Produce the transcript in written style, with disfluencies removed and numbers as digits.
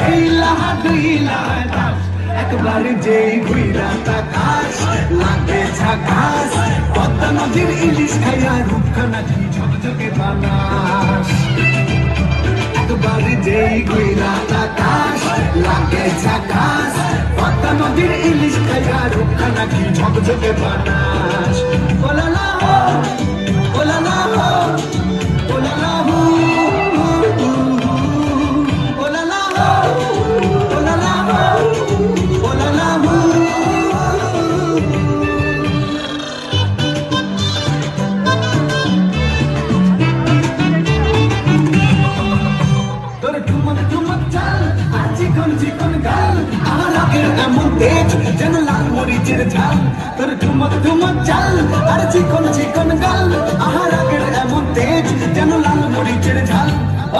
এই লাহা দুই লাহাস একবার যেই ঘুইরা তাকাস লাগে ঝাকাস পদ্মা নদীর ইলিশ খাইয়া রূপখানা কি ঝকঝকে বানাস একবার যেই ঘুইরা তাকাস লাগে ঝাকাস পদ্মা নদীর ইলিশ খাইয়া রূপখানা কি ঝকঝকে বানাস ওলালা হো ওলালা হো ওলালা হো যেন লাল মরিচের ঝাল তোর ঠুমক ঠুমক চাল আর চিকন চিকন গাল আহার আগের এমন তেজ যেন লাল মরিচের ঝাল